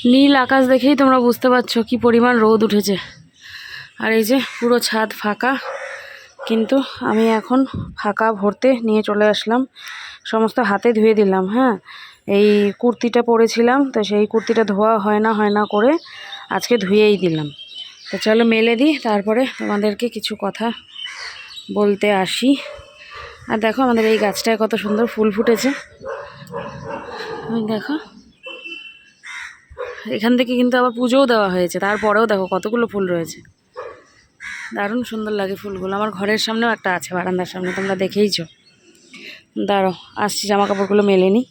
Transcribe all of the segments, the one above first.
নীল আকাশ দেখেই তোমরা বুঝতে পারছো কি পরিমাণ রোদ উঠেছে। আর এই যে পুরো ছাদ ফাঁকা, কিন্তু আমি এখন ফাঁকা ভরতে নিয়ে চলে আসলাম। সমস্ত হাতে ধুয়ে দিলাম। হ্যাঁ, এই কুর্তিটা পরেছিলাম, তো সেই কুর্তিটা ধোয়া হয় না করে আজকে ধুয়েই দিলাম। তো চলো মেলে দিই, তারপরে তোমাদেরকে কিছু কথা বলতে আসি। আর দেখো আমাদের এই গাছটায় কত সুন্দর ফুল ফুটেছে, দেখো। এখান থেকে কিন্তু আবার পুজোও দেওয়া হয়েছে, তারপরেও দেখো কতগুলো ফুল রয়েছে। দারুণ সুন্দর লাগে ফুলগুলো। আমার ঘরের সামনেও একটা আছে, বারান্দার সামনে, তোমরা দেখেইছো। দাঁড়ো, আসছি, জামা কাপড়গুলো মেলে নিই।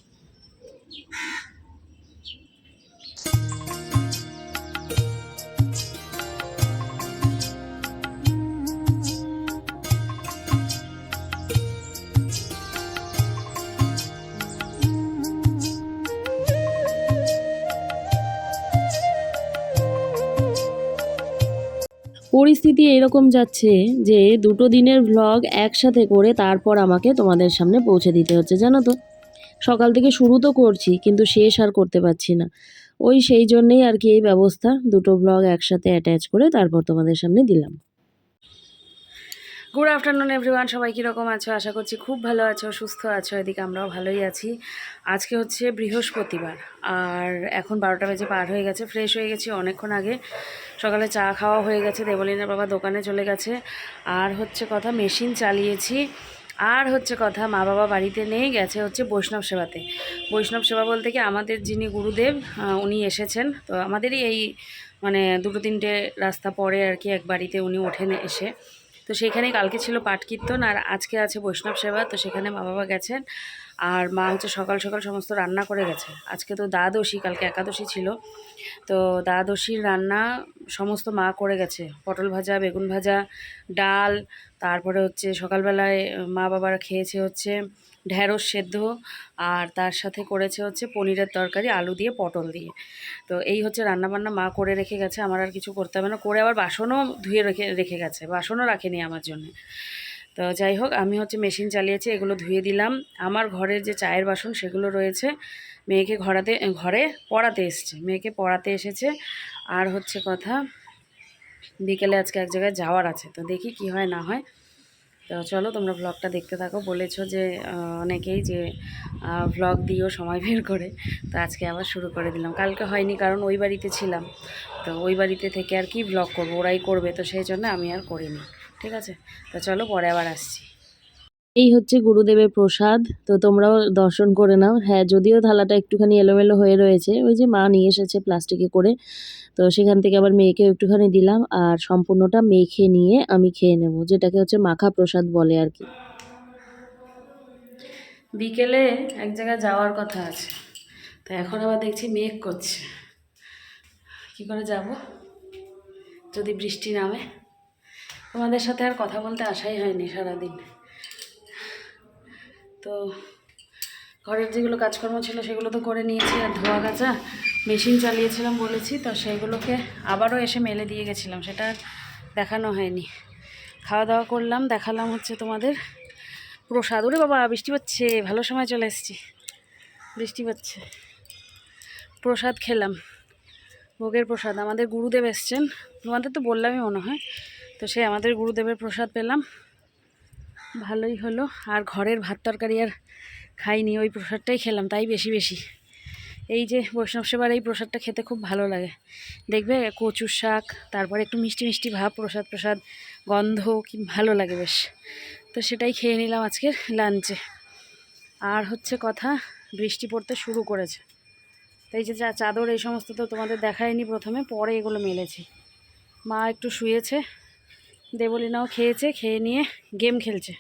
পরিস্থিতি এরকম যাচ্ছে যে 2 দিনের ভ্লগ একসাথে করে তারপর আমাকে তোমাদের সামনে পৌঁছে দিতে হচ্ছে, জানো তো। সকাল থেকে শুরু তো করছি, কিন্তু শেষ আর করতে পারছি না। সেই জন্যেই আর কি এই ব্যবস্থা, 2টো ভ্লগ একসাথে অ্যাটাচ করে তারপর তোমাদের সামনে দিলাম। গুড আফটারনুন এভরিওয়ান, সবাই কীরকম আছো? আশা করছি খুব ভালো আছো, সুস্থ আছো। এদিকে আমরাও ভালোই আছি। আজকে হচ্ছে বৃহস্পতিবার, আর এখন 12টা বেজে পার হয়ে গেছে। ফ্রেশ হয়ে গেছি অনেকক্ষণ আগে, সকালে চা খাওয়া হয়ে গেছে, দেবলীনার বাবা দোকানে চলে গেছে। আর হচ্ছে কথা, মেশিন চালিয়েছি। আর হচ্ছে কথা, মা বাবা বাড়িতে নেই, গেছে হচ্ছে বৈষ্ণব সেবাতে। বৈষ্ণব সেবা বলতে কি, আমাদের যিনি গুরুদেব উনি এসেছেন। তো আমাদেরই এই মানে 2-3টে রাস্তা পরে আর কি এক বাড়িতে উনি ওঠেন এসে। তো সেখানেই কালকে ছিল পাঠ কীর্তন, আর আজকে আছে বৈষ্ণব সেবা। তো সেখানে মা বাবা গেছেন, আর মা হচ্ছে সকাল সকাল সমস্ত রান্না করে গেছে। আজকে তো দ্বাদশী, কালকে একাদশী ছিল। তো দ্বাদশীর রান্না সমস্ত মা করে গেছে। পটল ভাজা, বেগুন ভাজা, ডাল, তারপরে হচ্ছে সকালবেলায় মা বাবারা খেয়েছে হচ্ছে ঢ্যাঁড়স সেদ্ধ, আর তার সাথে করেছে হচ্ছে পনিরের তরকারি আলু দিয়ে পটল দিয়ে। তো এই হচ্ছে রান্নাবান্না মা করে রেখে গেছে, আমার আর কিছু করতে হবে না। করে আবার বাসনও ধুয়ে রেখে গেছে, বাসনও রাখেনি আমার জন্য। তো যাই হোক, আমি হচ্ছে মেশিন চালিয়েছি, এগুলো ধুয়ে দিলাম। আমার ঘরের যে চায়ের বাসন সেগুলো রয়েছে। মেয়েকে ঘরে পড়াতে এসছে, মেয়েকে পড়াতে এসেছে। আর হচ্ছে কথা, বিকেলে আজকে এক জায়গায় যাওয়ার আছে, তো দেখি কি হয় না হয়। তো চলো তোমরা ভ্লগটা দেখতে থাকো। বলেছো যে অনেকেই যে ভ্লগ দিও সময় বের করে, তো আজকে আবার শুরু করে দিলাম। কালকে হয়নি কারণ ওই বাড়িতে ছিলাম, তো ওই বাড়িতে থেকে আর কি ভ্লগ করবো, ওরাই করবে, তো সেই জন্য আমি আর করিনি। ঠিক আছে, তো চলো পরে আবার আসছি। এই হচ্ছে গুরুদেবের প্রসাদ, তো তোমরাও দর্শন করে নাও। হ্যাঁ, যদিও থালাটা একটুখানি এলোমেলো হয়ে রয়েছে, ওই যে মা নিয়ে এসেছে প্লাস্টিকে করে, তো সেখান থেকে আবার মেয়েকে একটুখানি দিলাম, আর সম্পূর্ণটা মেখে নিয়ে আমি খেয়ে নেব, যেটাকে হচ্ছে মাখা প্রসাদ বলে আর কি। বিকেলে এক জায়গায় যাওয়ার কথা আছে, তো এখন আবার দেখছি মেঘ করছে। কি করে যাব যদি বৃষ্টি নামে? তোমাদের সাথে আর কথা বলতে আসাই হয়নি সারাদিন। তো ঘরের যেগুলো কাজকর্ম ছিল সেগুলো তো করে নিয়েছি, আর ধোয়া কাচা মেশিন চালিয়েছিলাম বলেছি, তো সেইগুলোকে আবারও এসে মেলে দিয়ে গেছিলাম, সেটা দেখানো হয়নি। খাওয়া দাওয়া করলাম, দেখালাম হচ্ছে তোমাদের প্রসাদ। ওরে বাবা, বৃষ্টি হচ্ছে, ভালো সময় চলে এসেছি, বৃষ্টি হচ্ছে। প্রসাদ খেলাম, ভোগের প্রসাদ। আমাদের গুরুদেব এসছেন, তোমাদের তো বললামই মনে হয়। তো সে আমাদের গুরুদেবের প্রসাদ পেলাম, ভালোই হলো। আর ঘরের ভাত তরকারি আর খাইনি, ওই প্রসাদটাই খেলাম, তাই বেশি বেশি। এই যে বৈষ্ণব সেবার এই প্রসাদটা খেতে খুব ভালো লাগে, দেখবে কচুর শাক, তারপরে একটু মিষ্টি মিষ্টি ভাব, প্রসাদ প্রসাদ গন্ধ, কি ভালো লাগে বেশ। তো সেটাই খেয়ে নিলাম আজকের লাঞ্চে। আর হচ্ছে কথা, বৃষ্টি পড়তে শুরু করেছে, তো এই যে চাদর এই সমস্ত তো তোমাদের দেখায়নি প্রথমে, পরে এগুলো মেলেছি। মা একটু শুয়েছে, দেবলীনাও খেয়েছে, খেয়ে নিয়ে গেম খেলছে।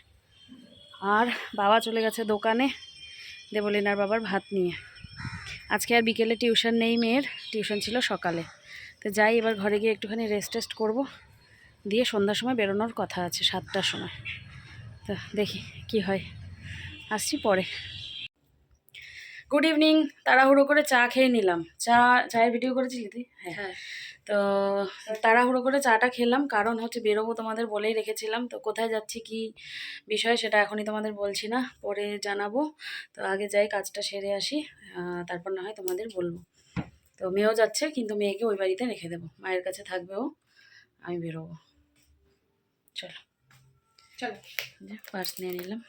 আর বাবা চলে গেছে দোকানে দেবলীনার বাবার ভাত নিয়ে। আজকে আর বিকেলে টিউশন নেই মেয়ের, টিউশন ছিল সকালে। তো যাই, এবার ঘরে গিয়ে একটুখানি রেস্ট করবো, দিয়ে সন্ধ্যার সময় বেরোনোর কথা আছে 7টার সময়। তো দেখি কি হয়, আসছি পরে। Good evening. তাড়াহুড়ো করে চা খেয়ে নিলাম। চায়ের ভিডিও করেছিলি তুই? হ্যাঁ। তো তাড়াহুড়ো করে চাটা খেলাম, কারণ হচ্ছে বেরোবো, তোমাদের বলেই রেখেছিলাম। তো কোথায় যাচ্ছি কি বিষয় সেটা এখনই তোমাদের বলছি না, পরে জানাবো। তো আগে যাই, কাজটা সেরে আসি, তারপর না হয় তোমাদের বলবো। তো মেয়েও যাচ্ছে, কিন্তু মেয়েকে ওই বাড়িতে রেখে দেবো, মায়ের কাছে থাকবে ও, আমি বেরোবো। চলো চলো, পার্স নিয়ে নিলাম,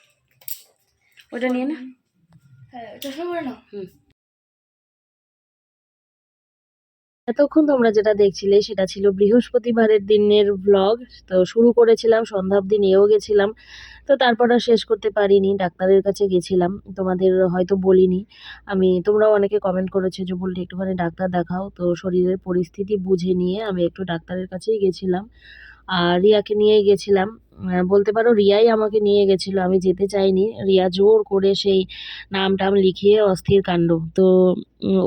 ওটা নিয়ে না, হ্যাঁ এটা সময় না। এতক্ষণ তোমরা যেটা দেখছিলে সেটা ছিল বৃহস্পতিবারের দিনের ব্লগ। তো শুরু করেছিলাম সন্ধ্যা অবধি, নিয়েও গেছিলাম। তো তারপর আর শেষ করতে পারিনি, ডাক্তারের কাছে গেছিলাম, তোমাদের হয়তো বলিনি। তোমরাও অনেকে কমেন্ট করেছো যে বললে একটুখানি ডাক্তার দেখাও, তো শরীরের পরিস্থিতি বুঝে নিয়ে আমি একটু ডাক্তারের কাছেই গেছিলাম। আর রিয়াকে নিয়েই গেছিলাম। বলতে পারো রিয়াই আমাকে নিয়ে গেছিল, আমি যেতে চাইনি। রিয়া জোর করে সেই নাম টাম লিখিয়ে অস্থির কাণ্ড। তো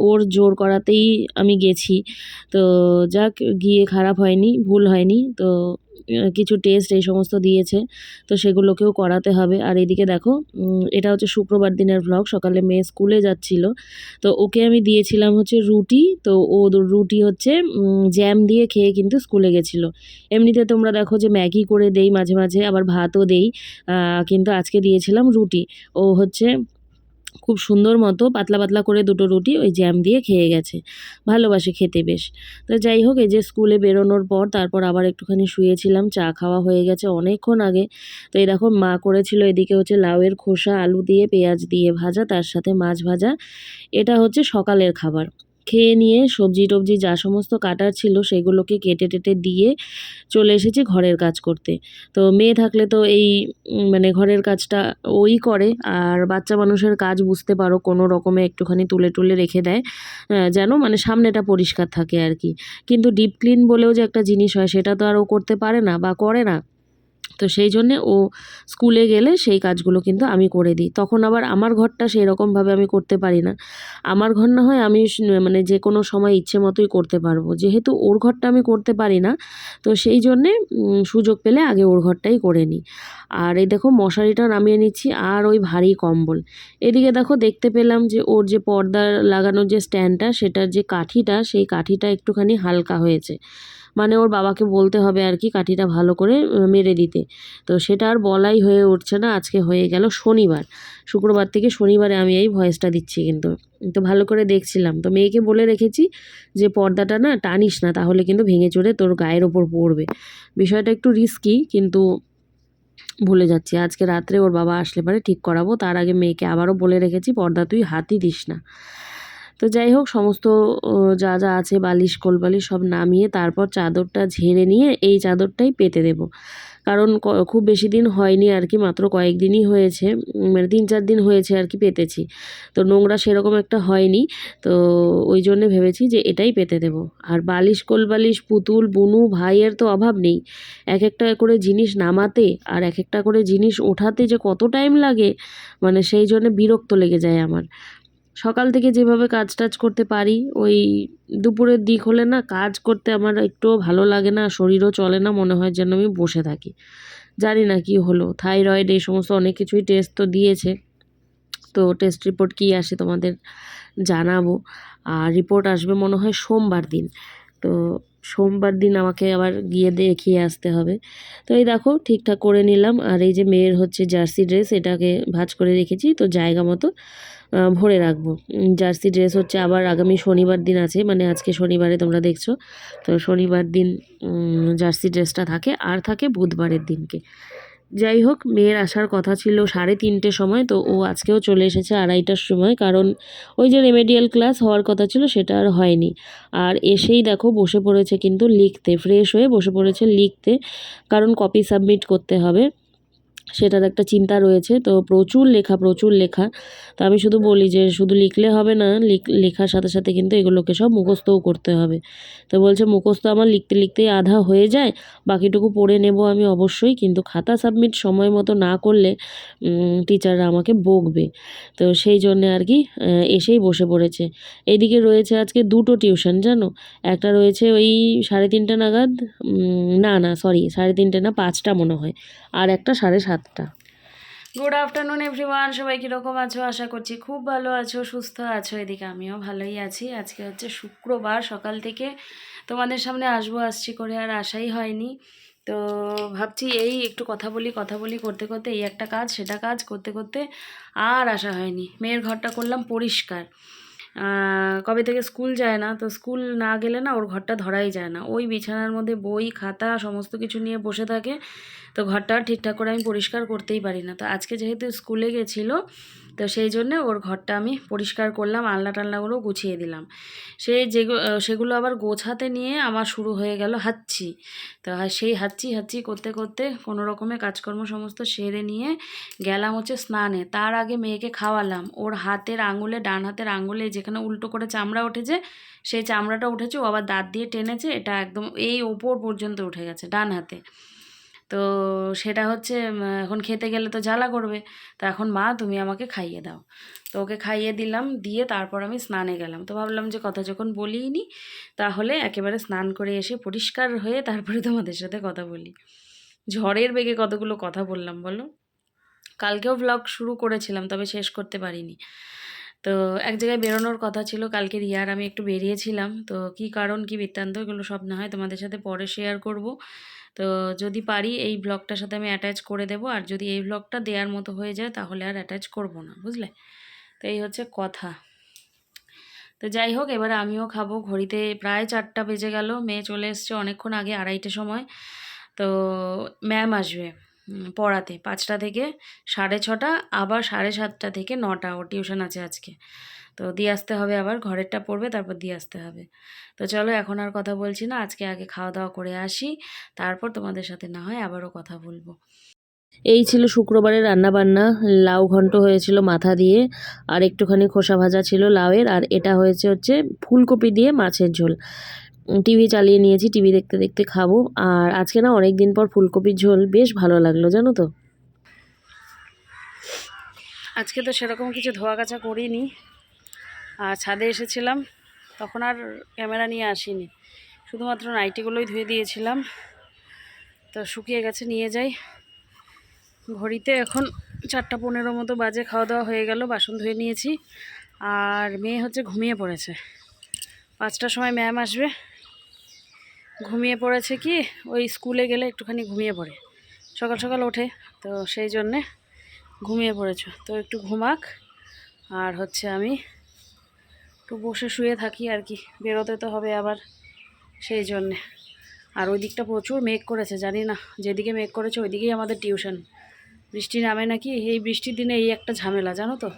ওর জোর করাতেই আমি গেছি। তো যাক, গিয়ে খারাপ হয়নি, ভুল হয়নি। তো কিছু টেস্ট এই সমস্ত দিয়েছে, তো সেগুলোকেও করাতে হবে। আর এদিকে দেখো, এটা হচ্ছে শুক্রবার দিনের ভ্লগ। সকালে মেয়ে স্কুলে যাচ্ছিল, তো ওকে আমি দিয়েছিলাম হচ্ছে রুটি। তো ও রুটি হচ্ছে জ্যাম দিয়ে খেয়ে কিন্তু স্কুলে গেছিলো। এমনিতে তোমরা দেখো যে ম্যাগি করে দেই মাঝে মাঝে, আবার ভাতও দেই, কিন্তু আজকে দিয়েছিলাম রুটি। ও হচ্ছে খুব সুন্দর মতো পাতলা পাতলা করে দুটো রুটি ওই জ্যাম দিয়ে খেয়ে গেছে, ভালোবাসে খেতে বেশ। তো যাই হোক, এই যে স্কুলে বেরোনোর পর তারপর আবার একটুখানি শুয়েছিলাম, চা খাওয়া হয়ে গেছে অনেকক্ষণ আগে। তো এই দেখো মা করেছিল এদিকে হচ্ছে লাউয়ের খোসা আলু দিয়ে পেঁয়াজ দিয়ে ভাজা, তার সাথে মাছ ভাজা। এটা হচ্ছে সকালের খাবার। খেয়ে নিয়ে সবজি টবজি যা সমস্ত কাটার ছিল সেগুলোকে কেটে টেটে দিয়ে চলে এসেছি ঘরের কাজ করতে। তো মেয়ে থাকলে তো এই মানে ঘরের কাজটা ওই করে। আর বাচ্চা মানুষের কাজ বুঝতে পারো, কোনো রকমে একটুখানি তুলে টুলে রেখে দেয়, যেন মানে সামনেটা পরিষ্কার থাকে আর কি। কিন্তু ডিপ ক্লিন বলেও যে একটা জিনিস হয়, সেটা তো আর ও করতে পারে না বা করে না। তো সেই জন্যে ও স্কুলে গেলে সেই কাজগুলো কিন্তু আমি করে দিই। তখন আবার আমার ঘরটা সেই রকমভাবে আমি করতে পারি না। আমার ঘর না হয় আমি মানে যে কোনো সময় ইচ্ছে মতোই করতে পারবো, যেহেতু ওর ঘরটা আমি করতে পারি না। তো সেই জন্যে সুযোগ পেলে আগে ওর ঘরটাই করে নিই। আর এই দেখো মশারিটা নামিয়ে নিচ্ছি, আর ওই ভারী কম্বল। এদিকে দেখো দেখতে পেলাম যে ওর যে পর্দা লাগানোর যে স্ট্যান্ডটা, সেটার যে কাঠিটা, সেই কাঠিটা একটুখানি হালকা হয়েছে। মানে ওর বাবাকে বলতে হবে আর কি কাঠিটা ভালো করে মেরে দিতে। তো সেটা আর বলাই হয়ে উঠছে না। আজকে হয়ে গেল শনিবার, শুক্রবার থেকে শনিবারে আমি এই ভয়েসটা দিচ্ছি কিন্তু। তো ভালো করে দেখছিলাম, তো মেয়েকে বলে রেখেছি যে পর্দাটা না টানিস না, তাহলে কিন্তু ভেঙে চড়ে তোর গায়ের ওপর পড়বে। বিষয়টা একটু রিস্কি, কিন্তু ভুলে যাচ্ছি। আজকে রাত্রে ওর বাবা আসলে পরে ঠিক করাবো, তার আগে মেয়েকে আবারও বলে রেখেছি পর্দা তুই হাতই দিস না। তো যাই হোক, সমস্ত যা যা আছে বালিশ কোলবালিশ সব নামিয়ে তারপর চাদরটা ঝেড়ে নিয়ে এই চাদরটাই পেতে দেব। কারণ খুব বেশি দিন হয়নি আর কি, মাত্র কয়েকদিনই হয়েছে, মানে 3-4 দিন হয়েছে আর কি পেতেছি। তো নোংরা সেরকম একটা হয়নি। তো ওই জন্যে ভেবেছি যে এটাই পেতে দেব। আর বালিশ কোলবালিশ পুতুল বুনু ভাইয়ের তো অভাব নেই। এক একটা করে জিনিস নামাতে আর এক একটা করে জিনিস ওঠাতে যে কত টাইম লাগে, মানে সেই জন্য বিরক্ত লেগে যায় আমার। সকাল থেকে যেভাবে কাজ টাজ করতে পারি, ওই দুপুরের দিক হলে না কাজ করতে আমার একটুও ভালো লাগে না, শরীরও চলে না, মনে হয় যেন আমি বসে থাকি। জানি না কি হলো, থাইরয়েড এই সমস্ত অনেক কিছুই টেস্ট তো দিয়েছে। তো টেস্ট রিপোর্ট কী আসে তোমাদের জানাবো। আর রিপোর্ট আসবে মনে হয় সোমবার দিন। তো সোমবার দিন আমাকে আবার গিয়ে দেখিয়ে আসতে হবে। তো এই দেখো ঠিকঠাক করে নিলাম। আর এই যে মেয়ের হচ্ছে জার্সি ড্রেস, এটাকে ভাঁজ করে রেখেছি, তো জায়গা মতো ভরে রাখবো। জার্সি ড্রেস হচ্ছে আবার আগামী শনিবার দিন আছে, মানে আজকে শনিবারে তোমরা দেখছো। তো শনিবার দিন জার্সি ড্রেসটা থাকে, আর থাকে বুধবারের দিনকে। যাই হোক, মেয়ের আসার কথা ছিল 3:30 সময়, তো ও আজকেও চলে এসেছে 2:30টার সময়। কারণ ওই যে রেমেডিয়াল ক্লাস হওয়ার কথা ছিল সেটা আর হয়নি। আর এসেই দেখো বসে পড়েছে কিন্তু লিখতে, ফ্রেশ হয়ে বসে পড়েছে লিখতে, কারণ কপি সাবমিট করতে হবে, সেটার একটা চিন্তা রয়েছে। তো প্রচুর লেখা প্রচুর লেখা। তো আমি শুধু বলি যে শুধু লিখলে হবে না, লেখার সাথে সাথে কিন্তু এগুলোকে সব মুখস্থও করতে হবে। তো বলছে মুখস্থ আমার লিখতে লিখতেই আধা হয়ে যায়, বাকিটুকু পড়ে নেব আমি অবশ্যই, কিন্তু খাতা সাবমিট সময় মতো না করলে টিচাররা আমাকে বকবে। তো সেই জন্যে আর কি এসেই বসে পড়েছে। এইদিকে রয়েছে আজকে দুটো টিউশন জানো। একটা রয়েছে ওই 3:30 নাগাদ, না না সরি 3:30 না 5টা মনে হয়, আর একটা 7:30। গুড আফটারনুন এভরিওয়ান, সবাই কীরকম আছো? আশা করছি খুব ভালো আছো, সুস্থ আছো। এদিকে আমিও ভালোই আছি। আজকে হচ্ছে শুক্রবার, সকাল থেকে তোমাদের সামনে আসছি করে আর আসাই হয়নি। তো ভাবছি এই একটু কথা বলি করতে করতে এই একটা কাজ সেটা কাজ করতে করতে আর আসা হয়নি। মেয়ের ঘরটা করলাম পরিষ্কার, কবে থেকে স্কুল যায় না, তো স্কুল না গেলে না ওর ঘরটা ধরাই যায় না, ওই বিছানার মধ্যে বই খাতা সমস্ত কিছু নিয়ে বসে থাকে। তো ঘরটা ঠিকঠাক করে আমি পরিষ্কার করতেই পারি না। তো আজকে যেহেতু স্কুলে গেছিলো, তো সেই জন্যে ওর ঘরটা আমি পরিষ্কার করলাম, আলনা টালনাগুলো গুছিয়ে দিলাম। সেগুলো আবার গোছাতে নিয়ে আমার শুরু হয়ে গেল হাঁচি। তো সেই হাঁচি হাঁচি করতে করতে কোনো রকমে কাজকর্ম সমস্ত সেরে নিয়ে গেলাম হচ্ছে স্নানে। তার আগে মেয়েকে খাওয়ালাম। ওর হাতের আঙুলে, ডান হাতের আঙুলে যেখানে উল্টো করে চামড়া উঠেছে, সেই চামড়াটা উঠেছে, ও আবার দাঁত দিয়ে টেনেছে, এটা একদম এই ওপর পর্যন্ত উঠে গেছে ডান হাতে। তো সেটা হচ্ছে এখন খেতে গেলে তো জ্বালা করবে। তো এখন মা তুমি আমাকে খাইয়ে দাও। তো ওকে খাইয়ে দিলাম, দিয়ে তারপর আমি স্নানে গেলাম। তো ভাবলাম যে কথা যখন বলিনি, তাহলে একেবারে স্নান করে এসে পরিষ্কার হয়ে তারপরে তোমাদের সাথে কথা বলি। ঝড়ের বেগে কতগুলো কথা বললাম বলো। কালকেও ব্লগ শুরু করেছিলাম, তবে শেষ করতে পারিনি। তো এক জায়গায় বেরোনোর কথা ছিল কালকে, রিয়ার আমি একটু বেরিয়েছিলাম। তো কি কারণ কি বৃত্তান্ত এগুলো সব না হয় তোমাদের সাথে পরে শেয়ার করব। তো যদি পারি এই ব্লগটার সাথে আমি অ্যাটাচ করে দেব, আর যদি এই ব্লগটা দেওয়ার মতো হয়ে যায় তাহলে আর অ্যাটাচ করব না, বুঝলে। তো এই হচ্ছে কথা। তো যাই হোক, এবারে আমিও খাবো। ঘড়িতে প্রায় 4টা বেজে গেল, মেয়ে চলে এসছে অনেকক্ষণ আগে, 2:30 সময়। তো ম্যাম আসবে পড়াতে 5টা থেকে 6:30, আবার 7:30 থেকে 9টা ওর টিউশন আছে আজকে। তো দিয়ে আসতে হবে, আবার ঘরেরটা পড়বে, তারপর দিয়ে আসতে হবে। তো চলো এখন আর কথা বলছি না, আজকে আগে খাওয়া দাওয়া করে আসি, তারপর তোমাদের সাথে না হয় আবারও কথা বলবো। এই ছিল শুক্রবারের রান্নাবান্না। লাউ ঘন্ট হয়েছিল মাথা দিয়ে, আর একটুখানি খোসা ভাজা ছিল লাউয়ের, আর এটা হচ্ছে ফুলকপি দিয়ে মাছের ঝোল। টিভি চালিয়ে নিয়েছি, টিভি দেখতে দেখতে খাবো। আর আজকে না অনেক দিন পর ফুলকপির ঝোল, বেশ ভালো লাগলো জানো তো। আজকে তো সেরকম কিছু ধোয়া কাচা করিনি, আর ছাদে এসেছিলাম তখন আর ক্যামেরা নিয়ে আসিনি, শুধুমাত্র নাইটিগুলোই ধুয়ে দিয়েছিলাম। তো শুকিয়ে গেছে, নিয়ে যাই। ঘড়িতে এখন 4:15 মতো বাজে, খাওয়া দাওয়া হয়ে গেল, বাসন ধুয়ে নিয়েছি। আর মেয়ে হচ্ছে ঘুমিয়ে পড়েছে, 5টার সময় ম্যাম আসবে। ঘুমিয়ে পড়েছে কি, ওই স্কুলে গেলে একটুখানি ঘুমিয়ে পড়ে, সকাল সকাল ওঠে, তো সেই জন্যে ঘুমিয়ে পড়েছে। তো একটু ঘুমাক, আর হচ্ছে আমি একটু বসে শুয়ে থাকি আর কি, বেরোতে তো হবে আবার, সেই জন্যে। আর ওই দিকটা প্রচুর মেঘ করেছে, জানি না, যেদিকে মেঘ করেছে ওইদিকেই আমাদের টিউশন। বৃষ্টি নামে নাকি, এই বৃষ্টির দিনে এই একটা ঝামেলা জানো তো,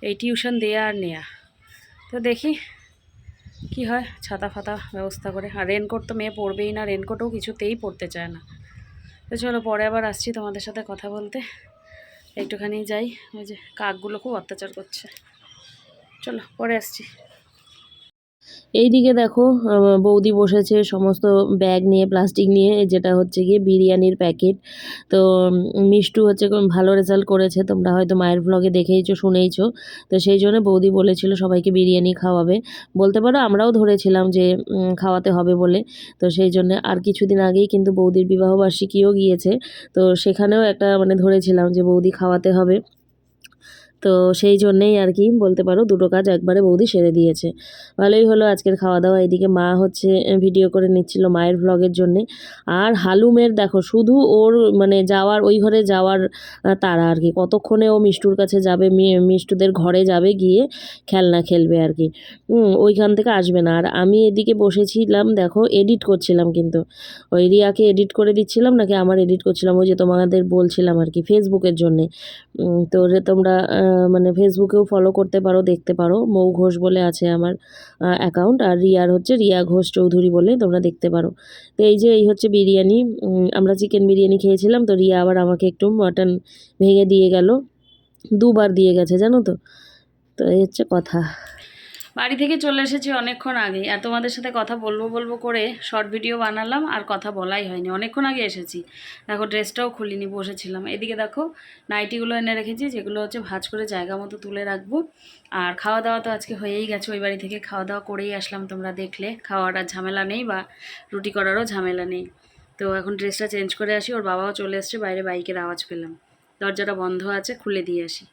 এই টিউশন দেয়া আর নেয়া। তো দেখি কি হয়, ছাতা ফাতা ব্যবস্থা করে। আর রেনকোট তো মেয়ে পরবেই না, রেনকোটও কিছুতেই পরতে চায় না। তো চলো পরে আবার আসছি তোমাদের সাথে কথা বলতে, একটুখানি যাই, ওই যে কাকগুলো খুব অত্যাচার করছে। চলো পরে আসছি। এইদিকে দেখো বৌদি বসেছে সমস্ত ব্যাগ নিয়ে, প্লাস্টিক নিয়ে, যেটা হচ্ছে গিয়ে বিরিয়ানির প্যাকেট। তো মিষ্টু হচ্ছে ভালো রেজাল্ট করেছে, তোমরা হয়তো মায়ের ব্লগে দেখেইছো শুনেইছো। তো সেই জন্য বৌদি বলেছিল সবাইকে বিরিয়ানি খাওয়াবে, বলতে পারো আমরাও ধরেছিলাম যে খাওয়াতে হবে বলে। তো সেই জন্য আর কিছুদিন আগেই কিন্তু বৌদির বিবাহবার্ষিকীও গিয়েছে, তো সেখানেও একটা মানে ধরেছিলাম যে বৌদি খাওয়াতে হবে। তো সেই জন্যেই আর কি বলতে পারো দুটো কাজ একবারে বৌদি সেরে দিয়েছে। ভালোই হলো আজকের খাওয়া দাওয়া। এদিকে মা হচ্ছে ভিডিও করে নিচ্ছিল মায়ের ভ্লগের জন্যে। আর হালুমের দেখো শুধু ওর মানে যাওয়ার, ওই ঘরে যাওয়ার তাড়া আর কি, কতক্ষণে ও মিষ্টুর কাছে যাবে, মিষ্টুদের ঘরে যাবে, গিয়ে খেলনা খেলবে আর কি। ওইখান থেকে আসবে না। আর আমি এদিকে বসেছিলাম দেখো, এডিট করছিলাম, কিন্তু ওই রিয়াকে এডিট করে দিচ্ছিলাম নাকি আমার এডিট করছিলাম, ওই যে তোমাদের বলছিলাম আর কি, ফেসবুকের জন্যে। তো তোমরা মানে ফেসবুকেও ফলো করতে পারো, দেখতে পারো, মৌ ঘোষ বলে আছে আমার অ্যাকাউন্ট, আর রিয়ার হচ্ছে রিয়া ঘোষ চৌধুরী বলে তোমরা দেখতে পারো। তো এই হচ্ছে বিরিয়ানি, আমরা চিকেন বিরিয়ানি খেয়েছিলাম, তো রিয়া আবার আমাকে একটু মাটন ভেঙে দিয়ে গেল, দুবার দিয়ে গেছে জানো তো। তো এই হচ্ছে কথা। বাড়ি থেকে চলে এসেছি অনেকক্ষণ আগেই, আর তোমাদের সাথে কথা বলবো বলবো করে শর্ট ভিডিও বানালাম, আর কথা বলাই হয়নি, অনেকক্ষণ আগে এসেছি। দেখো ড্রেসটাও খুলিনি, বসেছিলাম। এদিকে দেখো নাইটিগুলো এনে রেখেছি, যেগুলো হচ্ছে ভাঁজ করে জায়গা মতো তুলে রাখবো। আর খাওয়া দাওয়া তো আজকে হয়েই গেছে, ওই বাড়ি থেকে খাওয়া দাওয়া করেই আসলাম, তোমরা দেখলে খাওয়ার আর ঝামেলা নেই, বা রুটি করারও ঝামেলা নেই। তো এখন ড্রেসটা চেঞ্জ করে আসি, ওর বাবাও চলে এসছে, বাইরে বাইকের আওয়াজ পেলাম, দরজাটা বন্ধ আছে, খুলে দিয়ে আসি।